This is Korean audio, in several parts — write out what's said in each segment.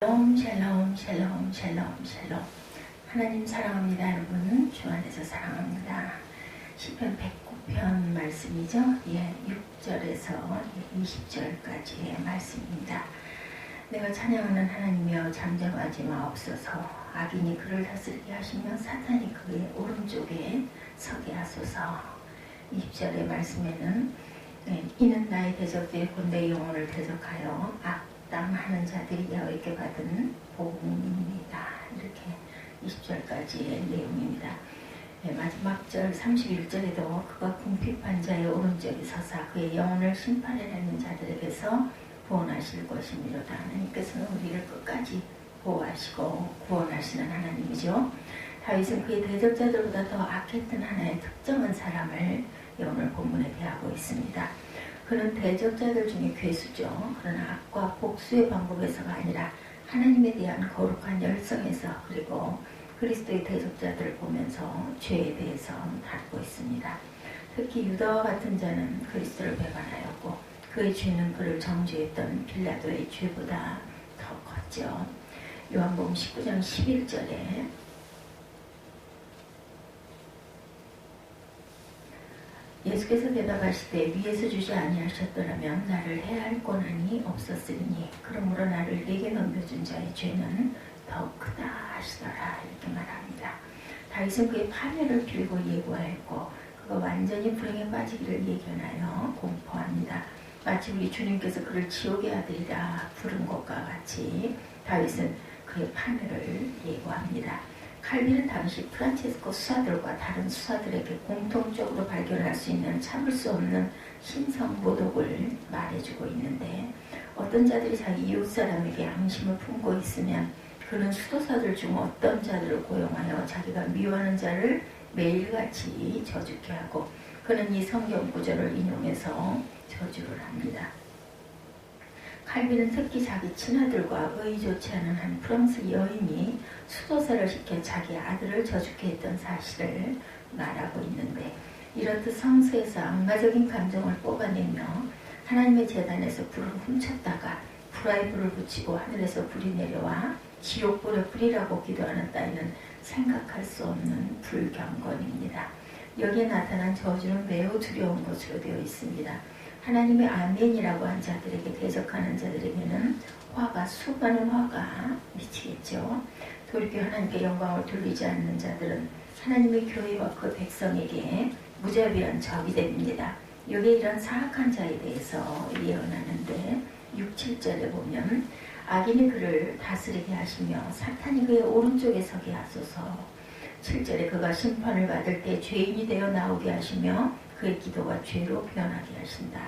샬롬 샬롬 샬롬 샬롬 샬롬. 하나님 사랑합니다. 여러분 주 안에서 사랑합니다. 시편 109편 말씀이죠. 6절에서 20절까지의 말씀입니다. 내가 찬양하는 하나님이여 잠잠하지 마옵소서. 악인이 그를 다스리게 하시며 사탄이 그의 오른쪽에 서게 하소서. 20절의 말씀에는 이는 나의 대적들이 곧 내 영혼을 대적하여 악당하는 자들이 여호와께 받은 복음입니다. 이렇게 20절까지의 내용입니다. 마지막 절 31절에도 그가 궁핍한 자의 오른쪽에 서사 그의 영혼을 심판해내는 자들에게서 구원하실 것이미로다. 하나님께서는 우리를 끝까지 보호하시고 구원하시는 하나님이죠. 다윗은 그의 대적자들보다 더 악했던 하나의 특정한 사람을 오늘 본문에 대하고 있습니다. 그는 대적자들 중에 괴수죠. 그러나 악과 복수의 방법에서가 아니라 하나님에 대한 거룩한 열성에서, 그리고 그리스도의 대적자들을 보면서 죄에 대해서 다루고 있습니다. 특히 유다와 같은 자는 그리스도를 배반하였고 그의 죄는 그를 정죄했던 빌라도의 죄보다 더 컸죠. 요한복음 19장 11절에 예수께서 대답하시되 위에서 주지 아니하셨더라면 나를 해할 권한이 없었으니 그러므로 나를 네게 넘겨준 자의 죄는 더 크다 하시더라. 이렇게 말합니다. 다윗은 그의 파멸을 빌고 예고하였고 그가 완전히 불행에 빠지기를 예견하여 공포합니다. 마치 우리 주님께서 그를 지옥의 아들이라 부른 것과 같이 다윗은 그의 파멸을 예고합니다. 칼빈은 당시 프란체스코 수사들과 다른 수사들에게 공통적으로 발견할 수 있는 참을 수 없는 신성 모독을 말해주고 있는데, 어떤 자들이 자기 이웃 사람에게 양심을 품고 있으면 그는 수도사들 중 어떤 자들을 고용하여 자기가 미워하는 자를 매일같이 저주케 하고, 그는 이 성경 구절을 인용해서 저주를 합니다. 칼빈은 특히 자기 친아들과 의의 좋지 않은 한 프랑스 여인이 수도사를 시켜 자기 아들을 저주케 했던 사실을 말하고 있는데, 이렇듯 성서에서 악마적인 감정을 뽑아내며 하나님의 제단에서 불을 훔쳤다가 불화에 불을 붙이고 하늘에서 불이 내려와 지옥불에 불이라고 기도하는 따위는 생각할 수 없는 불경건입니다. 여기에 나타난 저주는 매우 두려운 것으로 되어 있습니다. 하나님의 아멘이라고 한 자들에게 대적하는 자들에게는 수많은 화가 미치겠죠. 돌이켜 하나님께 영광을 돌리지 않는 자들은 하나님의 교회와 그 백성에게 무자비한 적이 됩니다. 여기에 이런 사악한 자에 대해서 예언하는데 6, 7절에 보면 악인이 그를 다스리게 하시며 사탄이 그의 오른쪽에 서게 하소서. 7절에 그가 심판을 받을 때 죄인이 되어 나오게 하시며 그의 기도가 죄로 변하게 하신다.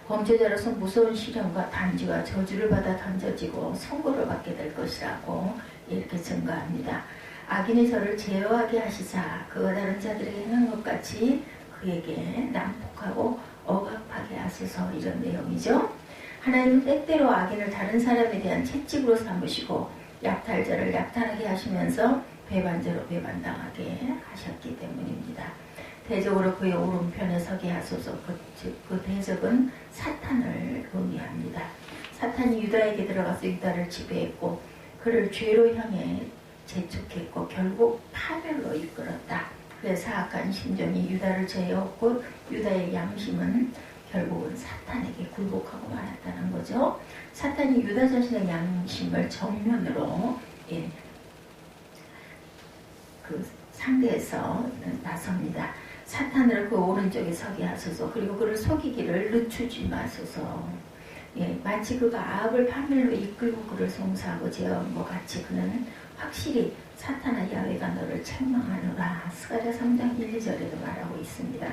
범죄자로서 무서운 시련과 단죄와 저주를 받아 던져지고 선고를 받게 될 것이라고 이렇게 증거합니다. 악인의 저를 제어하게 하시사 그와 다른 자들에게 행한 것 같이 그에게 난폭하고 억압하게 하소서. 이런 내용이죠. 하나님은 때때로 악인을 다른 사람에 대한 채찍으로 삼으시고 약탈자를 약탈하게 하시면서 배반자로 배반당하게 하셨기 때문입니다. 대적으로 그의 오른편에 서게 하소서. 그 대적은 사탄을 의미합니다. 사탄이 유다에게 들어가서 유다를 지배했고 그를 죄로 향해 재촉했고 결국 파멸로 이끌었다. 그의 사악한 심정이 유다를 제어했고 유다의 양심은 결국은 사탄에게 굴복하고 말았다는 거죠. 사탄이 유다 자신의 양심을 정면으로 상대에서 나섭니다. 사탄을 그 오른쪽에 서게 하소서. 그리고 그를 속이기를 늦추지 마소서. 마치 그가 아합을 파멸로 이끌고 그를 송사하고 제어한 것 같이 그는 확실히 사탄아 야훼가 너를 책망하노라. 스가랴 3장 1, 2절에도 말하고 있습니다.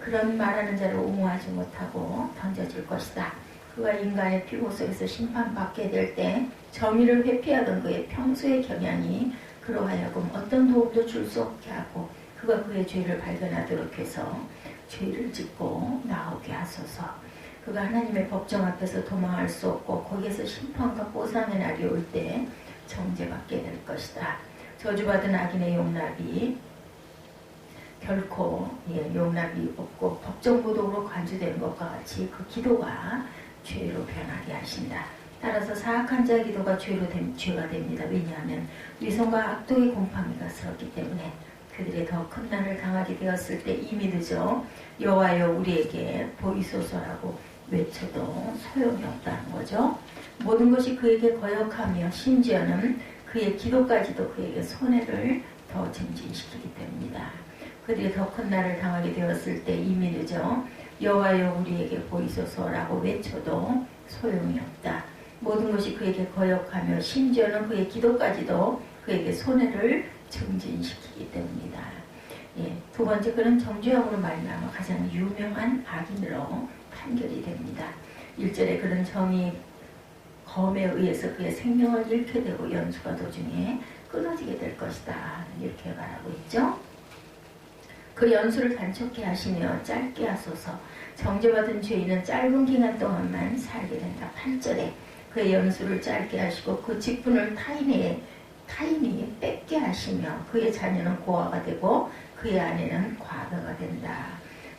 그런 말하는 자를 옹호하지 못하고 던져질 것이다. 그가 인간의 피고 속에서 심판받게 될 때 정의를 회피하던 그의 평소의 경향이 그로 하여금 어떤 도움도 줄 수 없게 하고 그가 그의 죄를 발견하도록 해서 죄를 짓고 나오게 하소서. 그가 하나님의 법정 앞에서 도망할 수 없고 거기에서 심판과 보상의 날이 올 때 정죄받게 될 것이다. 저주받은 악인의 용납이 결코 용납이 없고 법정 보복으로 간주된 것과 같이 그 기도가 죄로 변하게 하신다. 따라서 사악한 자의 기도가 죄가 됩니다. 왜냐하면 위선과 악독의 곰팡이가 슬었기 때문에 그들이 더 큰 난을 당하게 되었을 때 이미 늦어 여호와여 우리에게 보이소서라고 외쳐도 소용이 없다는 거죠. 모든 것이 그에게 거역하며 심지어는 그의 기도까지도 그에게 손해를 더 증진시키기 때문이다. 그들이 더 큰 날을 당하게 되었을 때 이미 늦어 여호와여 우리에게 보이소서라고 외쳐도 소용이 없다. 모든 것이 그에게 거역하며 심지어는 그의 기도까지도 그에게 손해를 증진시키기 때문이다. 예, 두 번째, 그는 정죄함으로 말미암아 가장 유명한 악인으로 판결이 됩니다. 1절에 그는 정의 검에 의해서 그의 생명을 잃게 되고 연수가 도중에 끊어지게 될 것이다. 이렇게 말하고 있죠. 그 연수를 단축해 하시며 짧게 하소서. 정죄받은 죄인은 짧은 기간 동안만 살게 된다. 8절에 그의 연수를 짧게 하시고 그 직분을 타인이 뺏게 하시며 그의 자녀는 고아가 되고 그의 아내는 과부가 된다.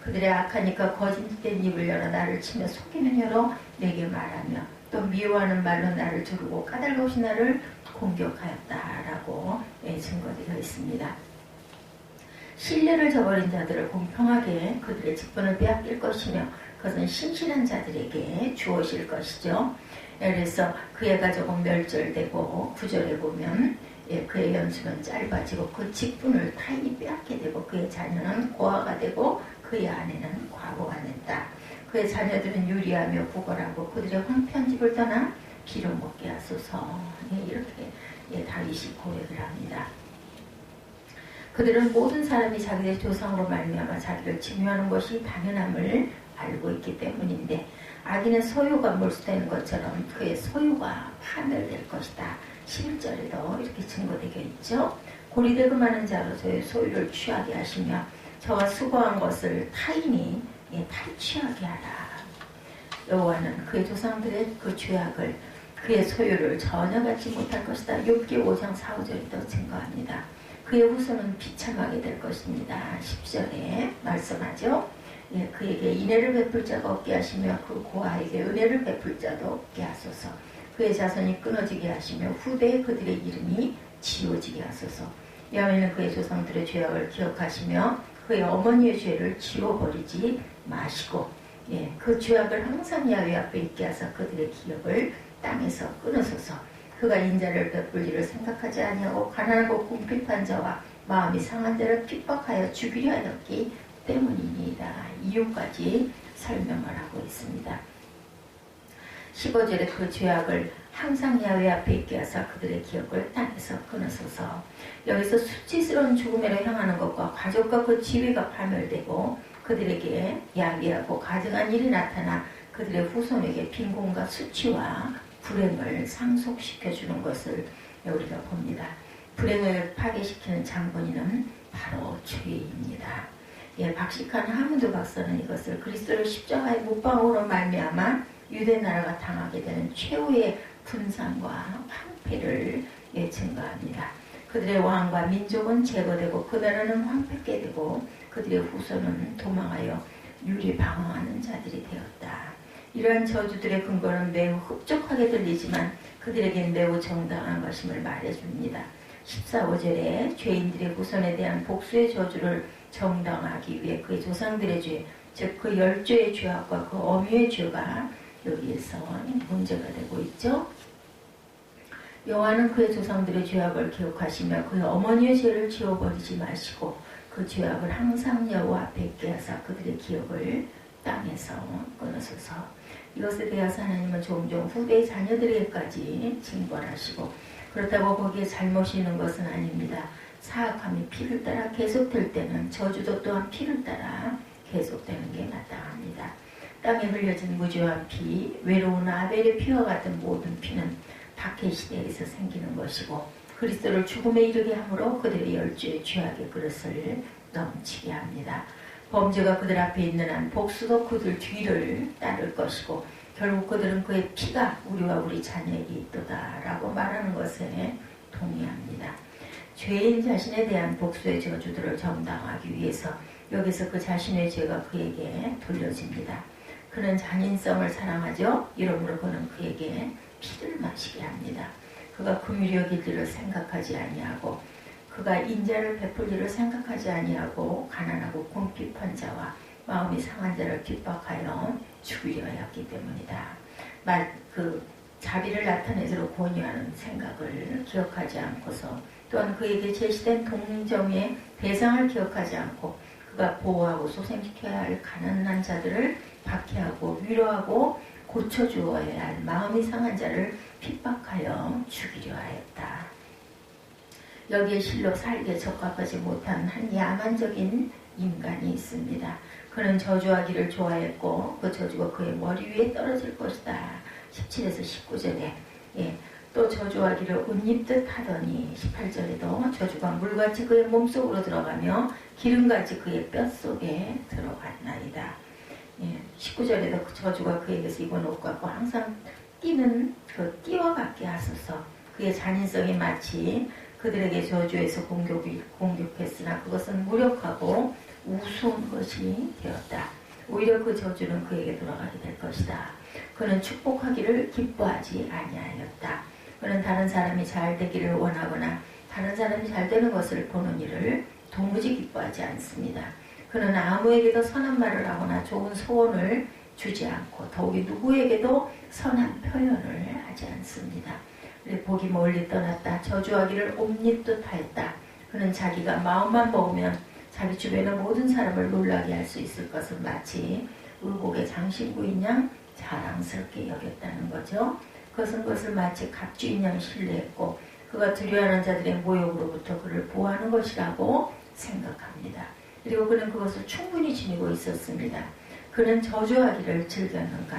그들의 악하니까 거짓된 입을 열어 나를 치며 속이는 혀로 내게 말하며 또 미워하는 말로 나를 두르고 까닭없이 나를 공격하였다라고 증거되어 있습니다. 신뢰를 저버린 자들을 공평하게 그들의 직분을 빼앗길 것이며 그것은 신실한 자들에게 주어질 것이죠. 그래서 그의 가족은 멸절되고 9절에 보면 그의 연수는 짧아지고 그 직분을 타인이 빼앗게 되고 그의 자녀는 고아가 되고 그의 아내는 과부가 된다. 그의 자녀들은 유리하며 구걸하고 그들의 황편집을 떠나 기름 먹게 하소서. 이렇게 다윗이 고백을 합니다. 그들은 모든 사람이 자기의 조상으로 말미암아 자기를 증유하는 것이 당연함을 알고 있기 때문인데 악인의 소유가 몰수되는 것처럼 그의 소유가 파멸될 것이다. 11절에도 이렇게 증거되어 있죠. 고리되고 많은 자로 저의 소유를 취하게 하시며 저가 수고한 것을 타인이 탈취하게 하라. 여호와는 그의 조상들의 그 죄악을 그의 소유를 전혀 갖지 못할 것이다. 욥기 5장 4, 5절에도 증거합니다. 그의 후손은 비참하게 될 것입니다. 10절에 말씀하죠. 그에게 인애를 베풀 자가 없게 하시며 그 고아에게 은혜를 베풀 자도 없게 하소서. 그의 자손이 끊어지게 하시며 후대에 그들의 이름이 지워지게 하소서. 야훼는 그의 조상들의 죄악을 기억하시며 그의 어머니의 죄를 지워버리지 마시고 그 죄악을 항상 야훼 앞에 있게 하사 그들의 기억을 땅에서 끊으소서. 그가 인자를 베풀 일을 생각하지 아니하고 가난하고 궁핍한 자와 마음이 상한 자를 핍박하여 죽이려 하였기 때문이니이다. 이유까지 설명을 하고 있습니다. 15절에 그 죄악을 항상 야훼 앞에 있게 하사 그들의 기억을 땅에서 끊으소서. 여기서 수치스러운 죽음으로 향하는 것과 가족과 그 지위가 파멸되고 그들에게 야비하고 가증한 일이 나타나 그들의 후손에게 빈곤과 수치와 불행을 상속시켜주는 것을 우리가 봅니다. 불행을 파괴시키는 장본인은 바로 죄입니다. 박식한 하문드 박사는 이것을 그리스도를 십자가의 못박음으로 말미암아 유대 나라가 당하게 되는 최후의 분산과 황폐를 증거합니다. 그들의 왕과 민족은 제거되고 그 나라는 황폐게 되고 그들의 후손은 도망하여 유리 방황하는 자들이 되었다. 이러한 저주들의 근거는 매우 흡족하게 들리지만 그들에겐 매우 정당한 것임을 말해줍니다. 14~15절에 죄인들의 후손에 대한 복수의 저주를 정당하기 위해 그의 조상들의 죄, 즉 그 10죄의 죄악과 그 어미의 죄가 여기에서 문제가 되고 있죠. 여호와는 그의 조상들의 죄악을 기억하시며 그의 어머니의 죄를 지워버리지 마시고 그 죄악을 항상 여호와 앞에 있게 하사 그들의 기억을 땅에서 끊으소서. 이것에 대해서 하나님은 종종 후대의 자녀들에게까지 징벌하시고 그렇다고 거기에 잘못이 있는 것은 아닙니다. 사악함이 피를 따라 계속될 때는 저주도 또한 피를 따라 계속되는 게 마땅합니다. 땅에 흘려진 무죄한 피, 외로운 아벨의 피와 같은 모든 피는 박해 시대에서 생기는 것이고 그리스도를 죽음에 이르게 함으로 그들의 열주의 죄악의 그릇을 넘치게 합니다. 범죄가 그들 앞에 있는 한 복수도 그들 뒤를 따를 것이고 결국 그들은 그의 피가 우리와 우리 자녀에게 있도다라고 말하는 것에 동의합니다. 죄인 자신에 대한 복수의 저주들을 정당하기 위해서 여기서 그 자신의 죄가 그에게 돌려집니다. 그는 잔인성을 사랑하죠. 이러므로 그는 그에게 피를 마시게 합니다. 그가 긍휼히 일을 생각하지 아니하고 그가 인자를 베풀 일을 생각하지 아니하고 가난하고 궁핍한 자와 마음이 상한 자를 핍박하여 죽이려 하였기 때문이다. 그 자비를 나타내도록 권유하는 생각을 기억하지 않고서 또한 그에게 제시된 동정의 대상을 기억하지 않고 그가 보호하고 소생시켜야 할 가난한 자들을 박해하고 위로하고 고쳐주어야 할 마음이 상한 자를 핍박하여 죽이려 하였다. 여기에 실로 살기에 적합하지 못한 한 야만적인 인간이 있습니다. 그는 저주하기를 좋아했고 그 저주가 그의 머리 위에 떨어질 것이다. 17에서 19절에 또 저주하기를 옷입듯 하더니 18절에도 저주가 물같이 그의 몸속으로 들어가며 기름같이 그의 뼛속에 들어갔나이다. 19절에도 그 저주가 그에게서 입은 옷 같고 항상 뛰는 그 띠와 같게 하소서. 그의 잔인성이 마치 그들에게 저주에서 공격했으나 그것은 무력하고 우스운 것이 되었다. 오히려 그 저주는 그에게 돌아가게 될 것이다. 그는 축복하기를 기뻐하지 아니하였다. 그는 다른 사람이 잘 되기를 원하거나 다른 사람이 잘 되는 것을 보는 일을 도무지 기뻐하지 않습니다. 그는 아무에게도 선한 말을 하거나 좋은 소원을 주지 않고 더욱이 누구에게도 선한 표현을 하지 않습니다. 복이 멀리 떠났다. 저주하기를 옴니뜻 하였다. 그는 자기가 마음만 먹으면 자기 주변의 모든 사람을 놀라게 할 수 있을 것을 마치 의복의 장신구인 양 자랑스럽게 여겼다는 거죠. 그것을 마치 갑주인 양 신뢰했고 그가 두려워하는 자들의 모욕으로부터 그를 보호하는 것이라고 생각합니다. 그리고 그는 그것을 충분히 지니고 있었습니다. 그는 저주하기를 즐겼는가?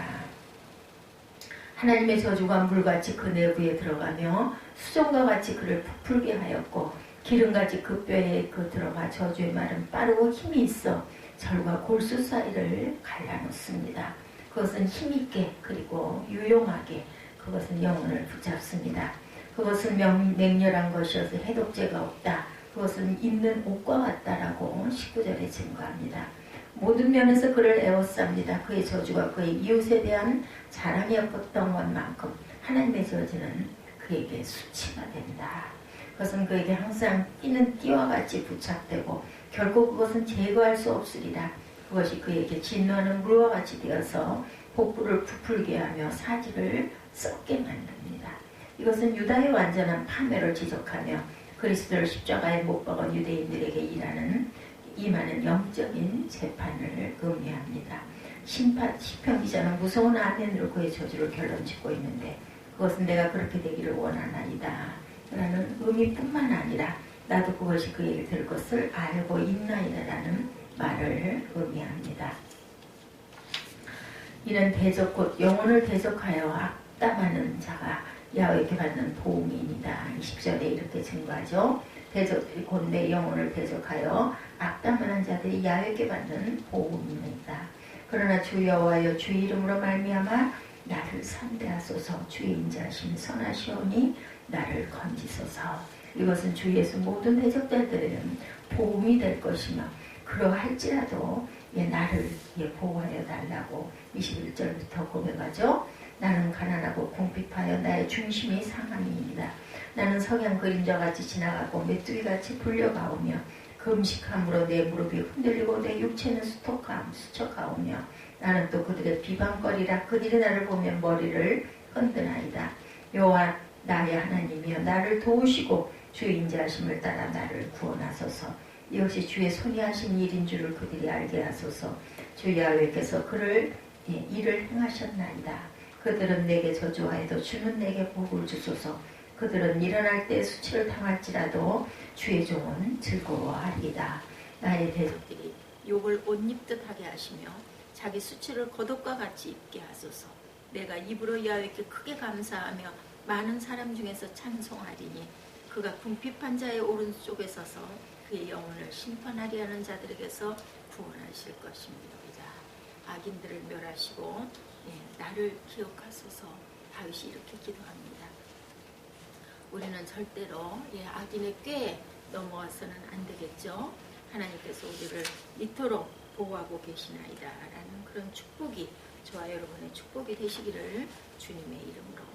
하나님의 저주가 물같이 그 내부에 들어가며 수정과 같이 그를 부풀게 하였고 기름같이 그 뼈에 들어가 저주의 말은 빠르고 힘이 있어 절과 골수 사이를 갈라놓습니다. 그것은 힘있게 그리고 유용하게 그것은 영혼을 붙잡습니다. 그것은 맹렬한 것이어서 해독제가 없다. 그것은 입는 옷과 같다라고 19절에 증거합니다. 모든 면에서 그를 에워쌉니다. 그의 저주가 그의 이웃에 대한 자랑이었던 것만큼 하나님의 저주는 그에게 수치가 된다. 그것은 그에게 항상 뛰는 띠와 같이 부착되고 결국 그것은 제거할 수 없으리라. 그것이 그에게 진노하는 물과 같이 되어서 복부를 부풀게 하며 사지를 썩게 만듭니다. 이것은 유다의 완전한 파멸을 지적하며 그리스도를 십자가에 못 박은 유대인들에게 임하는 영적인 재판을 의미합니다. 시편 기자는 무서운 아멘으로 그의 저주를 결론짓고 있는데 그것은 내가 그렇게 되기를 원하나이다 라는 의미뿐만 아니라 나도 그것이 그에게 될 것을 알고 있나이다 라는 말을 의미합니다. 이는 대적 곧 영혼을 대적하여 악담하는 자가 야훼께 받는 보응이니이다. 20절에 이렇게 증거하죠. 곧 내 영혼을 대적하여 악담하는 자들이 야훼께 받는 보응이니이다. 그러나 주 여호와여 주의 이름으로 말미암아 나를 상대하소서. 주의 인자하심이 선하시오니 나를 건지소서. 이것은 주 예수 모든 대적자들에게는 보응이 될 것이며 그러할지라도 나를 보호하여 달라고 21절부터 고백하죠. 나는 가난하고 궁핍하여 나의 중심이 상함이니이다. 나는 석양 그림자같이 지나가고 메뚜기같이 불려가오며 금식함으로 내 무릎이 흔들리고 내 육체는 수척하오며 나는 또 그들의 비방거리라. 그들이 나를 보면 머리를 흔드나이다. 여호와 나의 하나님이여 나를 도우시고 주의 인자하심을 따라 나를 구원하소서. 이것이 주의 손이 하신 일인 줄을 그들이 알게 하소서. 주 야훼께서 그를 일을 행하셨나이다. 그들은 내게 저주하여도 주는 내게 복을 주소서. 그들은 일어날 때 수치를 당할지라도 주의 종은 즐거워하리이다. 나의 대적들이 욕을 옷 입듯 하게 하시며 자기 수치를 겉옷과 같이 입게 하소서. 내가 입으로 야훼께 크게 감사하며 많은 사람 중에서 찬송하리니 그가 궁핍한 자의 오른쪽에 서서 그의 영혼을 심판하리 하는 자들에게서 구원하실 것입니다. 악인들을 멸하시고 나를 기억하소서. 다윗이 이렇게 기도합니다. 우리는 절대로 악인의 꾀에 넘어와서는 안 되겠죠. 하나님께서 우리를 이토록 보호하고 계시나이다 라는 그런 축복이 저와 여러분의 축복이 되시기를 주님의 이름으로